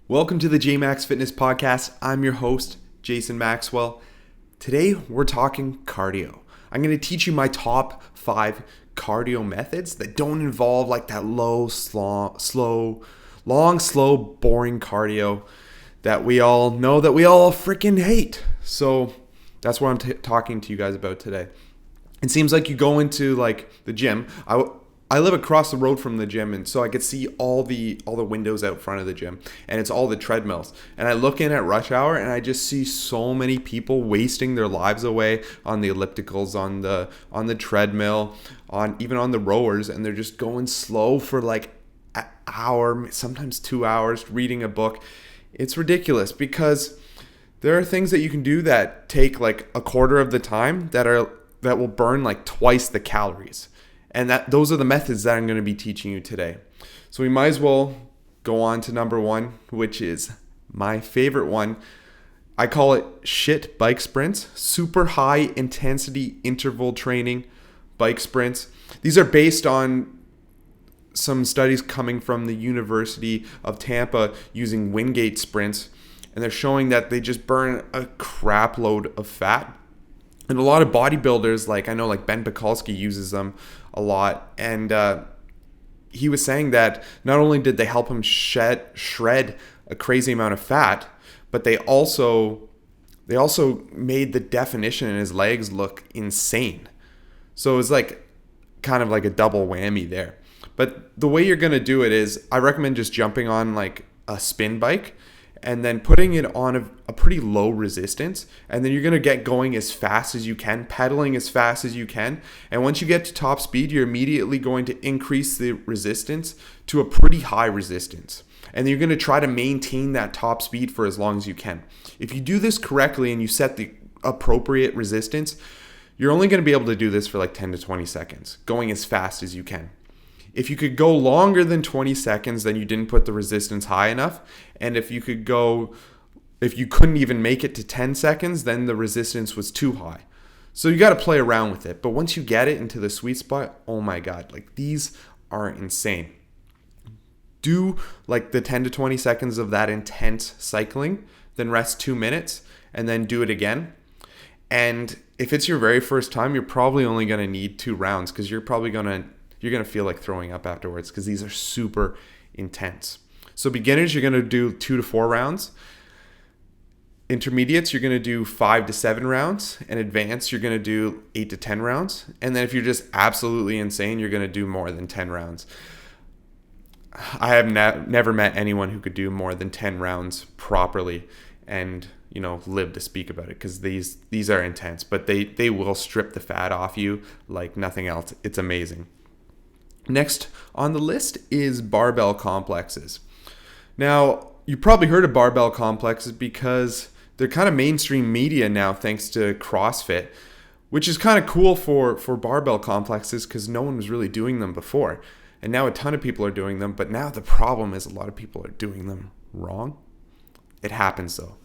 Welcome to the JMax Fitness Podcast. I'm your host, Jason Maxwell. Today, we're talking cardio. I'm going to teach you my top 5 cardio methods that don't involve like that long, slow, boring cardio that we all know that we all freaking hate. So that's what I'm talking to you guys about today. It seems like you go into like the gym. I live across the road from the gym, and so I could see all the windows out front of the gym, and it's all the treadmills. And I look in at rush hour, and I just see so many people wasting their lives away on the ellipticals, on the treadmill, even on the rowers, and they're just going slow for like an hour, sometimes 2 hours, reading a book. It's ridiculous because there are things that you can do that take like a quarter of the time that will burn like twice the calories. And those are the methods that I'm going to be teaching you today. So we might as well go on to number 1, which is my favorite one. I call it shit bike sprints, super high intensity interval training bike sprints. These are based on some studies coming from the University of Tampa using Wingate sprints. And they're showing that they just burn a crap load of fat. And a lot of bodybuilders, like I know like Ben Pekulski uses them a lot. And he was saying that not only did they help him shred a crazy amount of fat, but they also made the definition in his legs look insane. So it was like kind of like a double whammy there. But the way you're going to do it is I recommend just jumping on like a spin bike and then putting it on a pretty low resistance. And then you're going to get going as fast as you can, pedaling as fast as you can. And once you get to top speed, you're immediately going to increase the resistance to a pretty high resistance. And you're going to try to maintain that top speed for as long as you can. If you do this correctly and you set the appropriate resistance, you're only going to be able to do this for like 10 to 20 seconds, going as fast as you can. If you could go longer than 20 seconds, then you didn't put the resistance high enough. And if you couldn't even make it to 10 seconds, then the resistance was too high. So you got to play around with it. But once you get it into the sweet spot, oh my God, like these are insane. Do like the 10 to 20 seconds of that intense cycling, then rest 2 minutes and then do it again. And if it's your very first time, you're probably only going to need 2 rounds because you're going to feel like throwing up afterwards because these are super intense. So beginners, you're going to do 2 to 4 rounds. Intermediates, you're going to do 5 to 7 rounds. And advanced, you're going to do 8 to 10 rounds. And then if you're just absolutely insane, you're going to do more than 10 rounds. I have never met anyone who could do more than 10 rounds properly and live to speak about it because these are intense. But they will strip the fat off you like nothing else. It's amazing. Next on the list is barbell complexes. Now, you probably heard of barbell complexes because they're kind of mainstream media now thanks to CrossFit, which is kind of cool for barbell complexes because no one was really doing them before. And now a ton of people are doing them, but now the problem is a lot of people are doing them wrong. It happens though.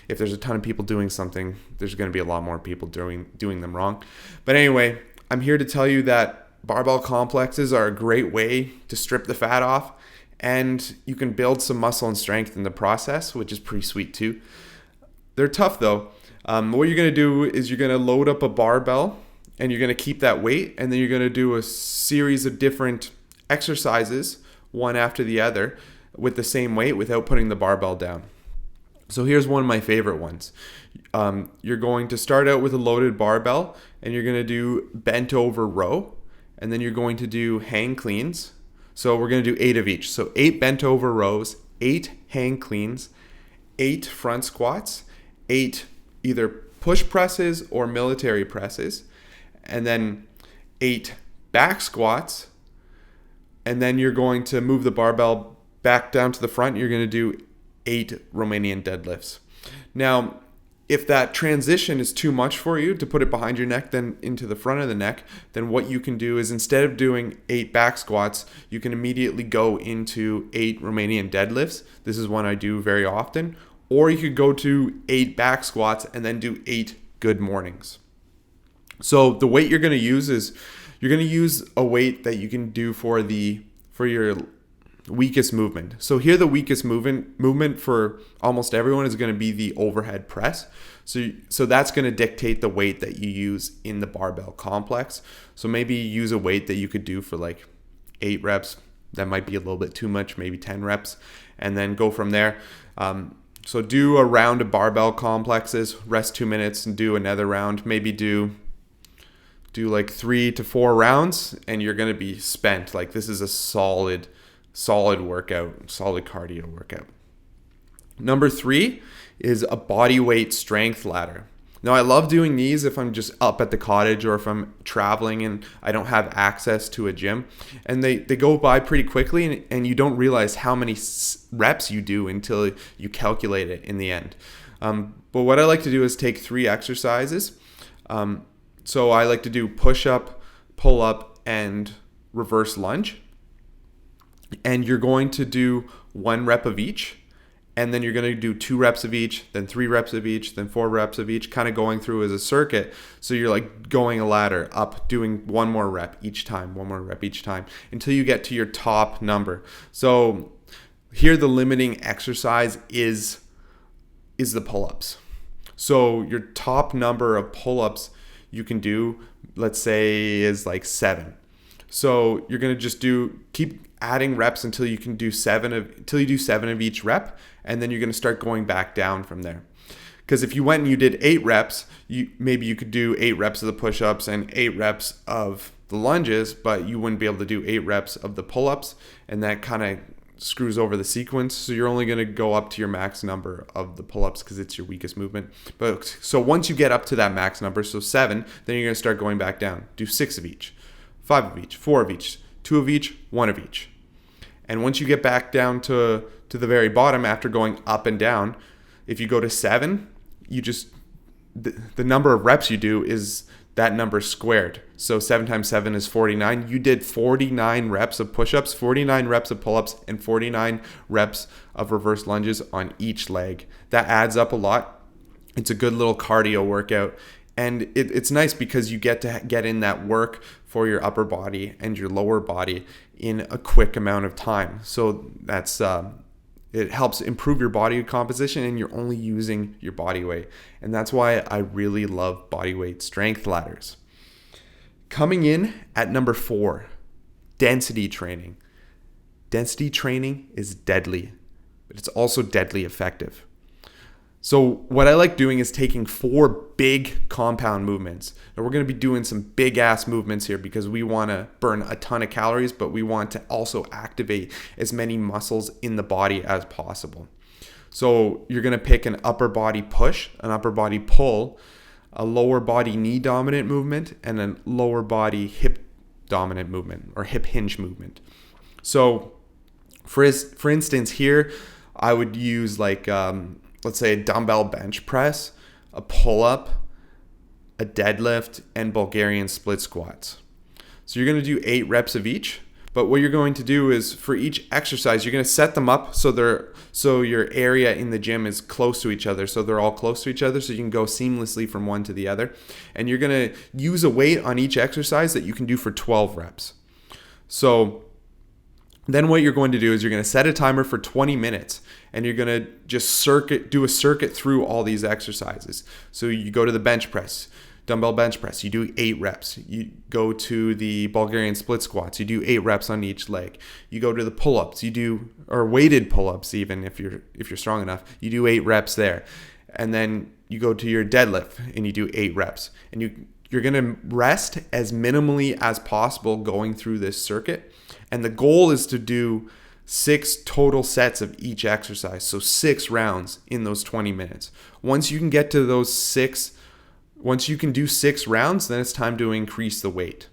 If there's a ton of people doing something, there's going to be a lot more people doing them wrong. But anyway, I'm here to tell you that barbell complexes are a great way to strip the fat off, and you can build some muscle and strength in the process, which is pretty sweet too. They're tough though. What you're going to do is you're going to load up a barbell and you're going to keep that weight, and then you're going to do a series of different exercises, one after the other, with the same weight without putting the barbell down. So here's one of my favorite ones. You're going to start out with a loaded barbell, and you're going to do bent over row. And then you're going to do hang cleans. So we're going to do 8 of each. So 8 bent over rows, 8 hang cleans, 8 front squats, 8 either push presses or military presses, and then 8 back squats. And then you're going to move the barbell back down to the front. You're going to do 8 Romanian deadlifts. Now, if that transition is too much for you to put it behind your neck, then into the front of the neck, then what you can do is instead of doing 8 back squats, you can immediately go into 8 Romanian deadlifts. This is one I do very often. Or you could go to 8 back squats and then do 8 good mornings. So the weight you're going to use is you're going to use a weight that you can do for your weakest movement. So here the weakest movement for almost everyone is going to be the overhead press. So that's going to dictate the weight that you use in the barbell complex. So maybe use a weight that you could do for like 8 reps. That might be a little bit too much, maybe 10 reps, and then go from there. So do a round of barbell complexes, rest 2 minutes and do another round. Maybe do like 3 to 4 rounds and you're going to be spent. Like this is a solid workout, solid cardio workout. Number 3 is a body weight strength ladder. Now I love doing these if I'm just up at the cottage or if I'm traveling and I don't have access to a gym. And they go by pretty quickly and you don't realize how many reps you do until you calculate it in the end. But what I like to do is take 3 exercises. So I like to do push up, pull up, and reverse lunge. And you're going to do 1 rep of each. And then you're going to do 2 reps of each, then 3 reps of each, then 4 reps of each, kind of going through as a circuit. So you're like going a ladder up, doing 1 more rep each time, 1 more rep each time, until you get to your top number. So here the limiting exercise is the pull-ups. So your top number of pull-ups you can do, let's say, is like 7. So you're going to just keep adding reps until you can do 7 of each rep, and then you're going to start going back down from there. Because if you went and you did 8 reps, maybe you could do 8 reps of the push-ups and 8 reps of the lunges, but you wouldn't be able to do 8 reps of the pull-ups, and that kind of screws over the sequence. So you're only going to go up to your max number of the pull-ups because it's your weakest movement. But so once you get up to that max number, so 7, then you're going to start going back down. Do 6 of each, 5 of each, 4 of each, 2 of each, 1 of each. And once you get back down to the very bottom after going up and down, if you go to 7, you just the number of reps you do is that number squared. So 7 times 7 is 49. You did 49 reps of push-ups, 49 reps of pull-ups, and 49 reps of reverse lunges on each leg. That adds up a lot. It's a good little cardio workout. And it's nice because you get to get in that work for your upper body and your lower body in a quick amount of time. So that's it helps improve your body composition and you're only using your body weight. And that's why I really love body weight strength ladders. Coming in at number 4, density training. Density training is deadly, but it's also deadly effective. So what I like doing is taking 4 big compound movements. Now we're going to be doing some big ass movements here because we want to burn a ton of calories, but we want to also activate as many muscles in the body as possible. So you're going to pick an upper body push, an upper body pull, a lower body knee dominant movement, and a lower body hip dominant movement or hip hinge movement. So for instance here, I would use like let's say a dumbbell bench press, a pull-up, a deadlift, and Bulgarian split squats. So you're going to do 8 reps of each, but what you're going to do is for each exercise, you're going to set them up so your area in the gym is close to each other, so they're all close to each other, so you can go seamlessly from one to the other. And you're going to use a weight on each exercise that you can do for 12 reps. So then what you're going to do is you're going to set a timer for 20 minutes and you're going to just do a circuit through all these exercises. So you go to the bench press, dumbbell bench press, you do 8 reps. You go to the Bulgarian split squats, you do 8 reps on each leg. You go to the pull-ups, or weighted pull-ups even if you're strong enough, you do 8 reps there. And then you go to your deadlift and you do 8 reps. And you're going to rest as minimally as possible going through this circuit. And the goal is to do 6 total sets of each exercise. So 6 rounds in those 20 minutes. Once you can get to those 6, once you can do 6 rounds, then it's time to increase the weight.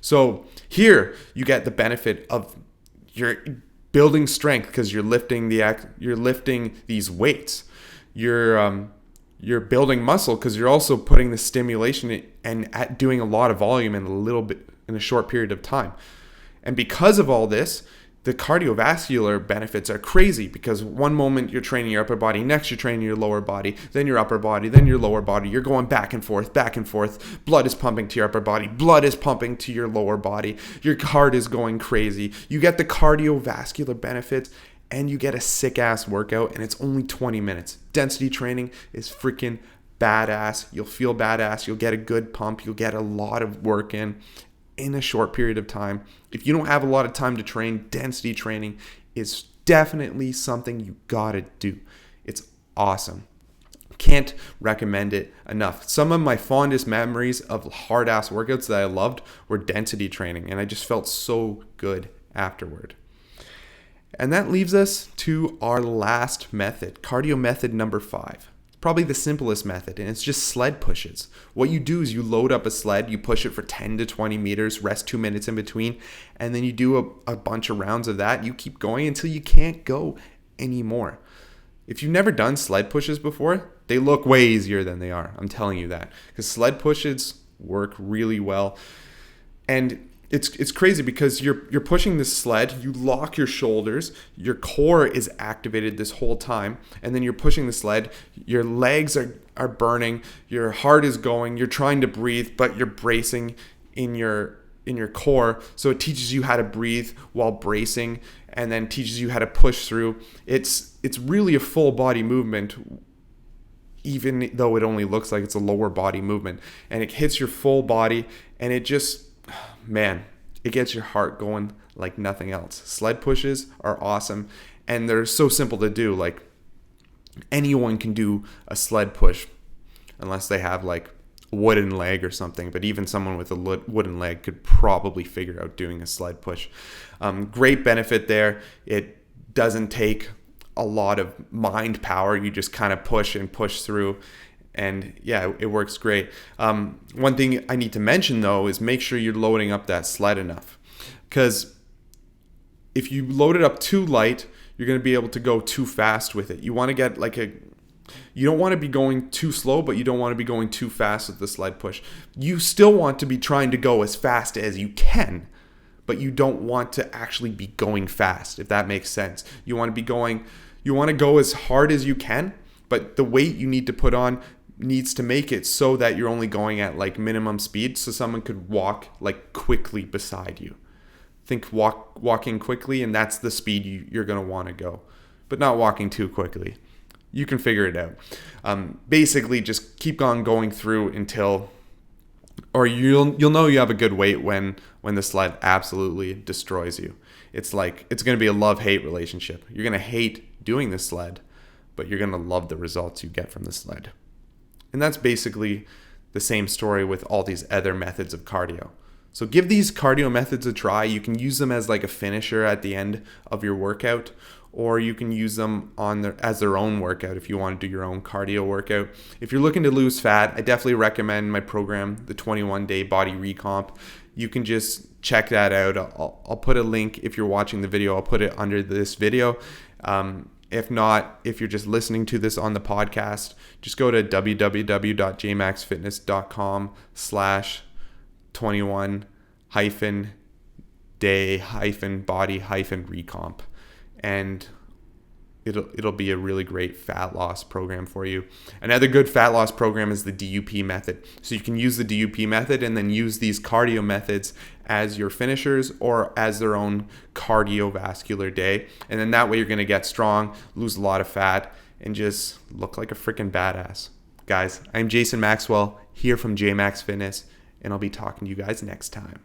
So here you get the benefit of you're building strength because you're lifting these weights. You're building muscle because you're also putting the stimulation and doing a lot of volume in a short period of time. And because of all this, the cardiovascular benefits are crazy because one moment you're training your upper body, next you're training your lower body, then your upper body, then your lower body. You're going back and forth, back and forth. Blood is pumping to your upper body. Blood is pumping to your lower body. Your heart is going crazy. You get the cardiovascular benefits and you get a sick ass workout, and it's only 20 minutes. Density training is freaking badass. You'll feel badass. You'll get a good pump. You'll get a lot of work in a short period of time. If you don't have a lot of time to train, density training is definitely something you gotta do. It's awesome. Can't recommend it enough. Some of my fondest memories of hard ass workouts that I loved were density training, and I just felt so good afterward. And that leaves us to our last method, cardio method number 5. Probably the simplest method, and it's just sled pushes. What you do is you load up a sled, you push it for 10 to 20 meters, rest 2 minutes in between, and then you do a bunch of rounds of that. You keep going until you can't go anymore. If you've never done sled pushes before, they look way easier than they are. I'm telling you that. Because sled pushes work really well. And it's crazy because you're pushing this sled, you lock your shoulders, your core is activated this whole time, and then you're pushing the sled, your legs are burning, your heart is going, you're trying to breathe, but you're bracing in your core. So it teaches you how to breathe while bracing, and then teaches you how to push through. It's really a full body movement, even though it only looks like it's a lower body movement, and it hits your full body, and it just, man, it gets your heart going like nothing else. Sled pushes are awesome, and they're so simple to do. Like, anyone can do a sled push unless they have like a wooden leg or something, but even someone with a wooden leg could probably figure out doing a sled push. Great benefit there. It doesn't take a lot of mind power. You just kind of push and push through. And yeah, it works great. One thing I need to mention though is make sure you're loading up that sled enough. Because if you load it up too light, you're going to be able to go too fast with it. You want to get you don't want to be going too slow, but you don't want to be going too fast with the sled push. You still want to be trying to go as fast as you can, but you don't want to actually be going fast, if that makes sense. You want to go as hard as you can, but the weight you need to put on needs to make it so that you're only going at like minimum speed, so someone could walk like quickly beside you. Think walking quickly, and that's the speed you're going to want to go, but not walking too quickly. You can figure it out. Basically, just keep on going through until, or you'll know you have a good weight when the sled absolutely destroys you. It's going to be a love-hate relationship. You're going to hate doing the sled, but you're going to love the results you get from the sled. And that's basically the same story with all these other methods of cardio. So give these cardio methods a try. You can use them as like a finisher at the end of your workout, or you can use them as their own workout if you want to do your own cardio workout. If you're looking to lose fat, I definitely recommend my program, the 21-day body recomp. You can just check that out. I'll put a link if you're watching the video. I'll put it under this video. If not, if you're just listening to this on the podcast, just go to www.jmaxfitness.com/21-day-body-recomp, and it'll be a really great fat loss program for you. Another good fat loss program is the DUP method. So you can use the DUP method and then use these cardio methods as your finishers or as their own cardiovascular day. And then that way you're going to get strong, lose a lot of fat, and just look like a freaking badass. Guys, I'm Jason Maxwell here from JMax Fitness, and I'll be talking to you guys next time.